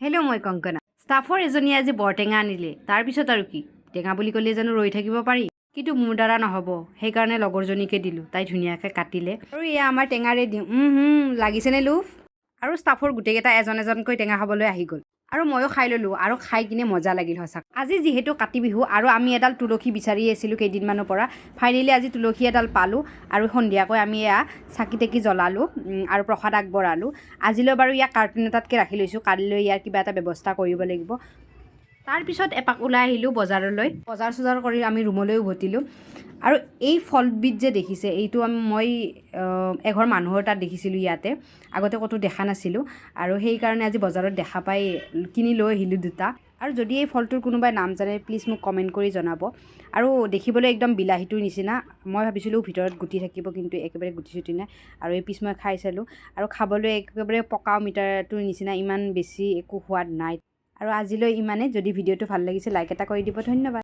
Hello' মই কংকনা। ষ্টাফৰ এজনীয়ে আজি বৰটেঙা আনিলে, তাৰপিছত আৰু কি টেঙা বুলি ক'লে জানো ৰৈ থাকিব পাৰি? কিন্তু মোৰ দ্বাৰা নহ'ব, সেইকাৰণে লগৰজনীকে দিলোঁ, তাই ধুনীয়াকৈ কাটিলে আৰু এয়া আমাৰ টেঙাৰে দিওঁ। লাগিছেনে লোভ? আৰু ষ্টাফৰ গোটেইকেইটা এজন এজনকৈ টেঙা খাবলৈ আহি গ'ল আৰু ময়ো খাই ল'লোঁ আৰু খাই কিনে মজা লাগিল সঁচা। আজি যিহেতু কাতি বিহু আৰু আমি এডাল তুলসী বিচাৰি আছিলোঁ কেইদিনমানৰ পৰা, ফাইনেলি আজি তুলসী এডাল পালোঁ আৰু সন্ধিয়াকৈ আমি এয়া চাকি তাকি জ্বলালোঁ আৰু প্ৰসাদ আগবঢ়ালোঁ। আজিলৈ বাৰু ইয়াক কাৰ্টুন এটাতকৈ ৰাখি লৈছোঁ, কালিলৈ ইয়াৰ কিবা এটা ব্যৱস্থা কৰিব লাগিব। তাৰপিছত এপাক ওলাই আহিলোঁ বজাৰলৈ, বজাৰ চজাৰ কৰি আমি ৰুমলৈ উভতিলোঁ। আৰু এই ফলবিধ যে দেখিছে, এইটো মই এঘৰ মানুহৰ তাত দেখিছিলোঁ ইয়াতে, আগতে ক'তো দেখা নাছিলোঁ আৰু সেইকাৰণে আজি বজাৰত দেখা পাই কিনি লৈ আহিলোঁ দুটা। আৰু যদি এই ফলটোৰ কোনোবাই নাম জানে প্লিজ মোক কমেণ্ট কৰি জনাব। আৰু দেখিবলৈ একদম বিলাহীটোৰ নিচিনা, মই ভাবিছিলোঁ ভিতৰত গুটি থাকিব, কিন্তু একেবাৰে গুটি চুটি নাই। আৰু এই পিচ মই খাই চালোঁ আৰু খাবলৈ একেবাৰে পকা অমিতাটোৰ নিচিনা, ইমান বেছি একো সোৱাদ নাই। আৰু আজিলৈ ইমানে। যদি ভিডিঅ'টো ভাল লাগিছে লাইক এটা কৰি দিব, ধন্যবাদ।